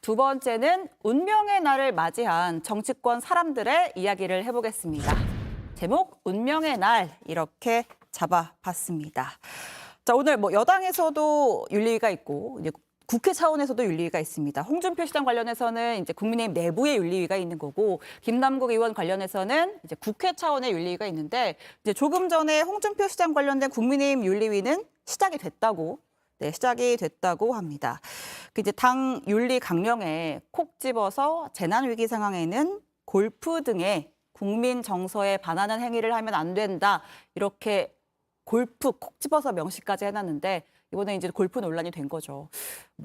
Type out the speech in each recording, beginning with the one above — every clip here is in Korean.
두 번째는 운명의 날을 맞이한 정치권 사람들의 이야기를 해보겠습니다. 제목 운명의 날 이렇게 잡아봤습니다. 자, 오늘 여당에서도 윤리위가 있고 이제 국회 차원에서도 윤리위가 있습니다. 홍준표 시장 관련해서는 이제 국민의힘 내부의 윤리위가 있는 거고, 김남국 의원 관련해서는 이제 국회 차원의 윤리위가 있는데, 이제 조금 전에 홍준표 시장 관련된 국민의힘 윤리위는 시작이 됐다고 합니다. 이제 당 윤리 강령에 콕 집어서 재난 위기 상황에는 골프 등의 국민 정서에 반하는 행위를 하면 안 된다. 이렇게 골프 콕 집어서 명시까지 해놨는데, 이번에 이제 골프 논란이 된 거죠.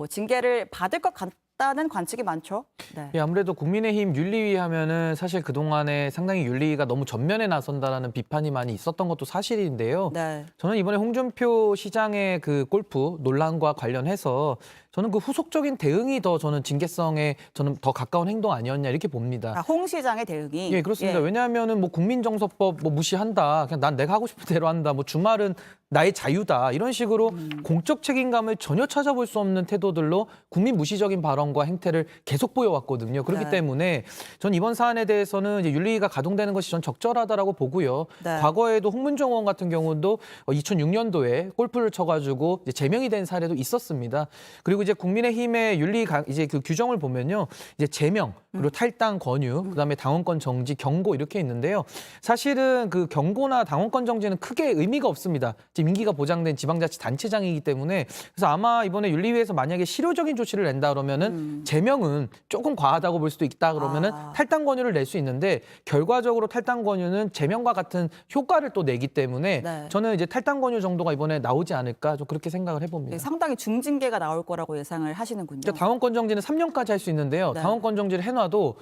징계를 받을 것 같다는 관측이 많죠. 네. 예, 아무래도 국민의힘 윤리위 하면은 사실 그동안에 상당히 윤리위가 너무 전면에 나선다라는 비판이 많이 있었던 것도 사실인데요. 네. 저는 이번에 홍준표 시장의 그 골프 논란과 관련해서 저는 그 후속적인 대응이 저는 징계성에 저는 더 가까운 행동 아니었냐 이렇게 봅니다. 홍 시장의 대응이. 예, 그렇습니다. 예. 왜냐하면은 국민정서법 무시한다. 그냥 난 내가 하고 싶은 대로 한다. 주말은 나의 자유다. 이런 식으로 공적 책임감을 전혀 찾아볼 수 없는 태도들로 국민 무시적인 발언과 행태를 계속 보여왔거든요. 그렇기 네. 때문에 전 이번 사안에 대해서는 이제 윤리위가 가동되는 것이 전 적절하다라고 보고요. 네. 과거에도 홍문종 의원 같은 경우도 2006년도에 골프를 쳐가지고 이제 제명이 된 사례도 있었습니다. 그리고 이제 국민의힘의 이제 그 규정을 보면요, 이제 제명 그리고 탈당 권유, 그다음에 당원권 정지, 경고 이렇게 있는데요. 사실은 그 경고나 당원권 정지는 크게 의미가 없습니다. 지금 임기가 보장된 지방자치단체장이기 때문에 그래서 아마 이번에 윤리위에서 만약에 실효적인 조치를 낸다 그러면은 제명은 조금 과하다고 볼 수도 있다 그러면은 탈당 권유를 낼 수 있는데 결과적으로 탈당 권유는 제명과 같은 효과를 또 내기 때문에 네. 저는 이제 탈당 권유 정도가 이번에 나오지 않을까 좀 그렇게 생각을 해봅니다. 네, 상당히 중징계가 나올 거라고 예상을 하시는군요. 그러니까 당원권 정지는 3년까지 할 수 있는데요. 네. 당원권 정지를 해놔도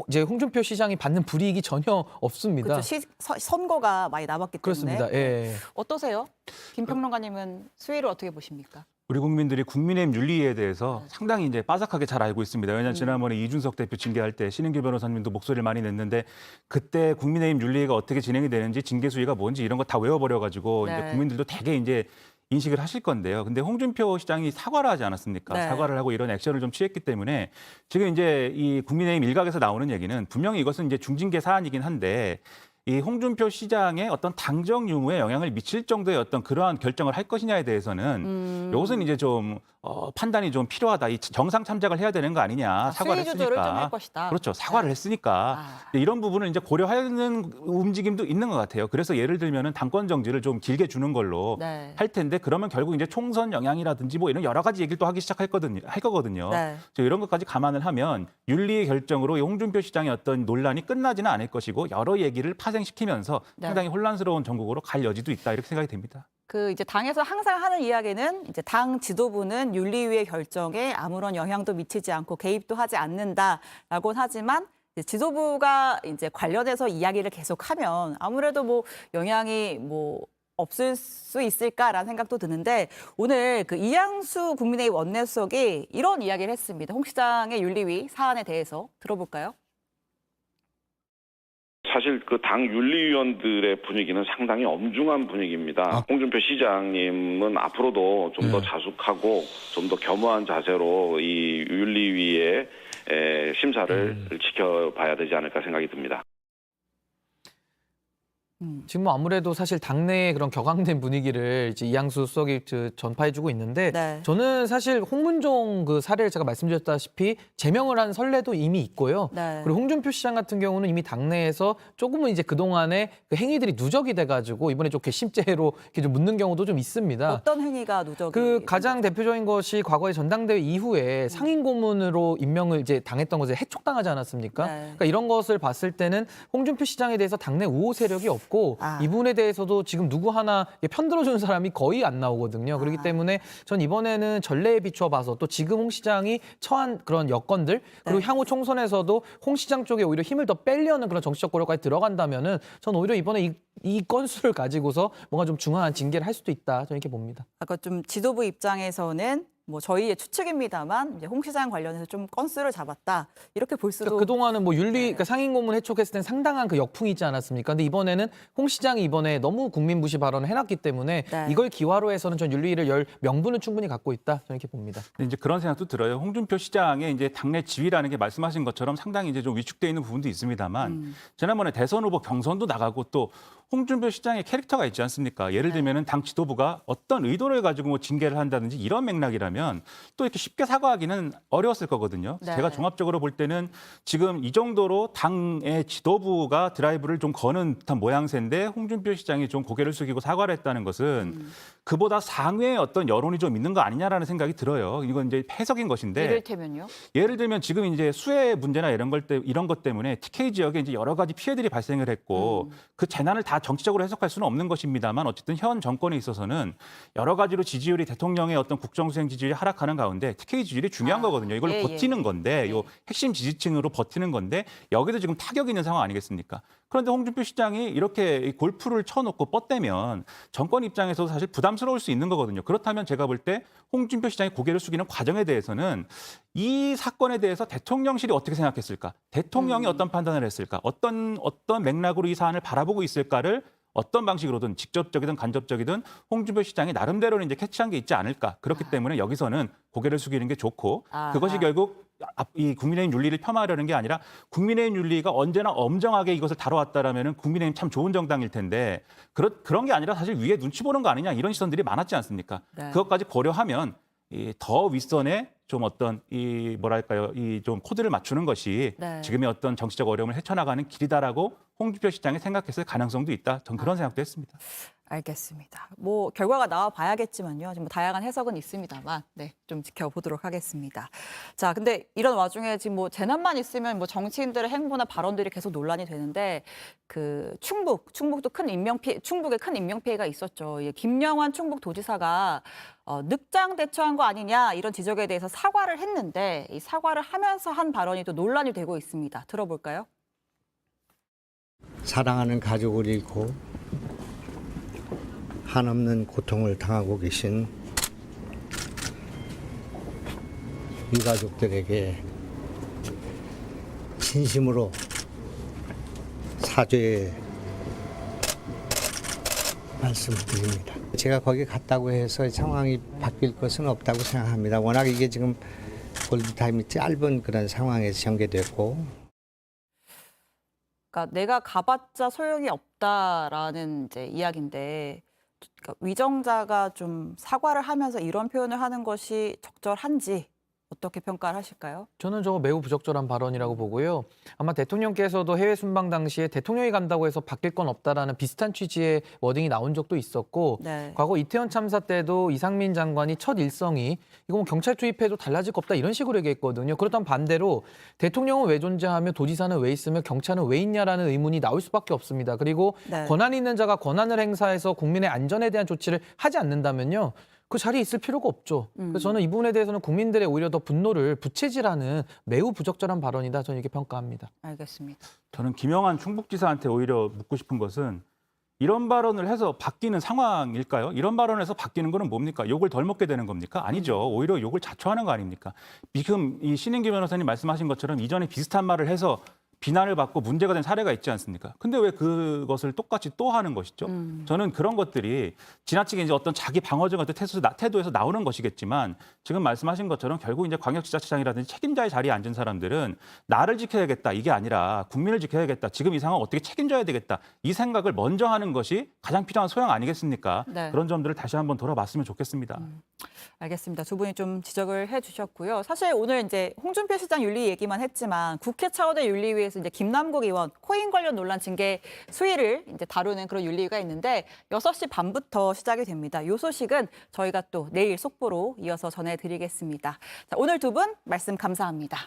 이제 홍준표 시장이 받는 불이익이 전혀 없습니다. 그렇죠. 선거가 많이 남았기 때문에. 그렇습니다. 예. 어떠세요? 김평론가님은 수위를 어떻게 보십니까? 우리 국민들이 국민의힘 윤리위에 대해서 상당히 이제 빠삭하게 잘 알고 있습니다. 왜냐하면 지난번에 이준석 대표 징계할 때 신인규 변호사님도 목소리를 많이 냈는데 그때 국민의힘 윤리위가 어떻게 진행이 되는지 징계 수위가 뭔지 이런 거 다 외워버려가지고 네. 이제 국민들도 되게 이제 인식을 하실 건데요. 근데 홍준표 시장이 사과를 하지 않았습니까? 네. 사과를 하고 이런 액션을 좀 취했기 때문에 지금 이제 이 국민의힘 일각에서 나오는 얘기는 분명히 이것은 이제 중징계 사안이긴 한데 이 홍준표 시장의 어떤 당정 유무에 영향을 미칠 정도의 어떤 그러한 결정을 할 것이냐에 대해서는 이것은 이제 좀 판단이 좀 필요하다. 이 정상 참작을 해야 되는 거 아니냐. 사과를 수위 조절을 좀 했으니까. 할 것이다. 그렇죠. 사과를 했으니까 이런 부분을 이제 고려하는 움직임도 있는 것 같아요. 그래서 예를 들면은 당권 정지를 좀 길게 주는 걸로 네. 할 텐데 그러면 결국 이제 총선 영향이라든지 이런 여러 가지 얘기를 또 하기 할 거거든요. 네. 이런 것까지 감안을 하면 윤리의 결정으로 이 홍준표 시장의 어떤 논란이 끝나지는 않을 것이고 여러 얘기를 파생시키면서 네. 상당히 혼란스러운 전국으로 갈 여지도 있다 이렇게 생각이 됩니다. 이제 당에서 항상 하는 이야기는 이제 당 지도부는 윤리위의 결정에 아무런 영향도 미치지 않고 개입도 하지 않는다라고 하지만 이제 지도부가 이제 관련해서 이야기를 계속하면 아무래도 영향이 없을 수 있을까라는 생각도 드는데 오늘 이양수 국민의힘 원내수석이 이런 이야기를 했습니다. 홍 시장의 윤리위 사안에 대해서 들어볼까요? 사실 그 당 윤리위원들의 분위기는 상당히 엄중한 분위기입니다. 홍준표 시장님은 앞으로도 좀 더 자숙하고 좀 더 겸허한 자세로 이 윤리위의 심사를 지켜봐야 되지 않을까 생각이 듭니다. 지금 아무래도 사실 당내의 그런 격앙된 분위기를 이제 이양수 수석이 전파해주고 있는데 네. 저는 사실 홍문종 그 사례를 제가 말씀드렸다시피 제명을 한 선례도 이미 있고요. 네. 그리고 홍준표 시장 같은 경우는 이미 당내에서 조금은 이제 그동안의 그 행위들이 누적이 돼가지고 이번에 좀 괘씸죄로 이렇게 좀 묻는 경우도 좀 있습니다. 어떤 행위가 누적이? 그 가장 대표적인 것이 과거에 전당대회 이후에 상임 고문으로 임명을 이제 당했던 것에 해촉당하지 않았습니까? 네. 그러니까 이런 것을 봤을 때는 홍준표 시장에 대해서 당내 우호 세력이 없고 이분에 대해서도 지금 누구 하나 편들어주는 사람이 거의 안 나오거든요. 그렇기 때문에 전 이번에는 전례에 비추어 봐서 또 지금 홍 시장이 처한 그런 여건들 그리고 향후 총선에서도 홍 시장 쪽에 오히려 힘을 더 빼려는 그런 정치적 고려까지 들어간다면은 전 오히려 이번에 이 건수를 가지고서 뭔가 좀 중한 징계를 할 수도 있다. 저는 이렇게 봅니다. 아까 좀 지도부 입장에서는 뭐 저희의 추측입니다만 이제 홍 시장 관련해서 좀 건수를 잡았다 이렇게 볼 수도. 그러니까 그동안은 뭐 윤리, 네. 그러니까 상임고문 해촉했을 땐 상당한 그 역풍이 있지 않았습니까? 근데 이번에는 홍 시장이 이번에 너무 국민 무시 발언을 해놨기 때문에 네. 이걸 기화로 해서는 전 윤리위를 열 명분은 충분히 갖고 있다. 저는 이렇게 봅니다. 근데 이제 그런 생각도 들어요. 홍준표 시장의 이제 당내 지위라는 게 말씀하신 것처럼 상당히 이제 좀 위축돼 있는 부분도 있습니다만 지난번에 대선 후보 경선도 나가고 또 홍준표 시장의 캐릭터가 있지 않습니까? 예를 들면은 당 지도부가 어떤 의도를 가지고 뭐 징계를 한다든지 이런 맥락이라면 또 이렇게 쉽게 사과하기는 어려웠을 거거든요. 네. 제가 종합적으로 볼 때는 지금 이 정도로 당의 지도부가 드라이브를 좀 거는 듯한 모양새인데 홍준표 시장이 좀 고개를 숙이고 사과를 했다는 것은 그보다 상회의 어떤 여론이 좀 있는 거 아니냐라는 생각이 들어요. 이건 이제 해석인 것인데. 이를테면요. 예를 들면 지금 이제 수해 문제나 이런 것 때문에 TK 지역에 이제 여러 가지 피해들이 발생을 했고 그 재난을 다 정치적으로 해석할 수는 없는 것입니다만 어쨌든 현 정권에 있어서는 여러 가지로 지지율이 대통령의 어떤 국정수행 지지율이 하락하는 가운데 TK 지지율이 중요한 거거든요. 이걸 예, 버티는 건데 예. 요 핵심 지지층으로 버티는 건데 여기도 지금 타격이 있는 상황 아니겠습니까? 그런데 홍준표 시장이 이렇게 이 골프를 쳐놓고 뻗대면 정권 입장에서도 사실 부담스러울 수 있는 거거든요. 그렇다면 제가 볼 때 홍준표 시장이 고개를 숙이는 과정에 대해서는 이 사건에 대해서 대통령실이 어떻게 생각했을까? 대통령이 어떤 판단을 했을까? 어떤 맥락으로 이 사안을 바라보고 있을까를 어떤 방식으로든 직접적이든 간접적이든 홍준표 시장이 나름대로는 이제 캐치한 게 있지 않을까. 그렇기 때문에 여기서는 고개를 숙이는 게 좋고 그것이 결국 이 국민의힘 윤리를 폄하하려는 게 아니라 국민의힘 윤리가 언제나 엄정하게 이것을 다뤄왔다라면은 국민의힘 참 좋은 정당일 텐데 그런 게 아니라 사실 위에 눈치 보는 거 아니냐 이런 시선들이 많았지 않습니까? 네. 그것까지 고려하면 이 더 윗선에 좀 어떤 이 뭐랄까요 이 좀 코드를 맞추는 것이 네. 지금의 어떤 정치적 어려움을 헤쳐나가는 길이다라고 홍준표 시장이 생각했을 가능성도 있다. 전 그런 생각도 했습니다. 알겠습니다. 뭐 결과가 나와 봐야겠지만요. 지금 뭐 다양한 해석은 있습니다만, 네, 좀 지켜보도록 하겠습니다. 자, 근데 이런 와중에 지금 뭐 재난만 있으면 뭐 정치인들의 행보나 발언들이 계속 논란이 되는데 그 충북도 충북에 큰 인명 피해가 있었죠. 예, 김영환 충북도지사가 늑장 대처한 거 아니냐 이런 지적에 대해서 사과를 했는데 이 사과를 하면서 한 발언이 또 논란이 되고 있습니다. 들어볼까요? 사랑하는 가족을 잃고 한없는 고통을 당하고 계신 유가족들에게 진심으로 사죄의 말씀드립니다. 제가 거기 갔다고 해서 상황이 바뀔 것은 없다고 생각합니다. 워낙 이게 지금 골든타임이 짧은 그런 상황에서 전개됐고 그러니까 내가 가봤자 소용이 없다라는 이제 이야기인데 그러니까 위정자가 좀 사과를 하면서 이런 표현을 하는 것이 적절한지 어떻게 평가를 하실까요? 저는 저거 매우 부적절한 발언이라고 보고요. 아마 대통령께서도 해외 순방 당시에 대통령이 간다고 해서 바뀔 건 없다라는 비슷한 취지의 워딩이 나온 적도 있었고 네. 과거 이태원 참사 때도 이상민 장관이 첫 일성이 이거 뭐 경찰 투입해도 달라질 거 없다 이런 식으로 얘기했거든요. 그렇다면 반대로 대통령은 왜 존재하며 도지사는 왜 있으며 경찰은 왜 있냐라는 의문이 나올 수밖에 없습니다. 그리고 네. 권한이 있는 자가 권한을 행사해서 국민의 안전에 대한 조치를 하지 않는다면요. 그 자리에 있을 필요가 없죠. 그래서 저는 이 부분에 대해서는 국민들의 오히려 더 분노를 부채질하는 매우 부적절한 발언이다. 저는 이렇게 평가합니다. 알겠습니다. 저는 김영환 충북지사한테 오히려 묻고 싶은 것은 이런 발언을 해서 바뀌는 상황일까요? 이런 발언에서 바뀌는 거는 뭡니까? 욕을 덜 먹게 되는 겁니까? 아니죠. 오히려 욕을 자초하는 거 아닙니까? 지금 이 신인기 변호사님 말씀하신 것처럼 이전에 비슷한 말을 해서 비난을 받고 문제가 된 사례가 있지 않습니까? 근데 왜 그것을 똑같이 또 하는 것이죠? 저는 그런 것들이 지나치게 이제 어떤 자기 방어적 어떤 태도에서 나오는 것이겠지만 지금 말씀하신 것처럼 결국 이제 광역지자체장이라든지 책임자의 자리에 앉은 사람들은 나를 지켜야겠다 이게 아니라 국민을 지켜야겠다. 지금 이 상황 어떻게 책임져야 되겠다. 이 생각을 먼저 하는 것이 가장 필요한 소양 아니겠습니까? 네. 그런 점들을 다시 한번 돌아봤으면 좋겠습니다. 알겠습니다. 두 분이 좀 지적을 해주셨고요. 사실 오늘 이제 홍준표 시장 윤리 얘기만 했지만 국회 차원의 윤리위에서 이제 김남국 의원 코인 관련 논란 징계 수위를 이제 다루는 그런 윤리위가 있는데 6시 반부터 시작이 됩니다. 이 소식은 저희가 또 내일 속보로 이어서 전해드리겠습니다. 자, 오늘 두 분 말씀 감사합니다.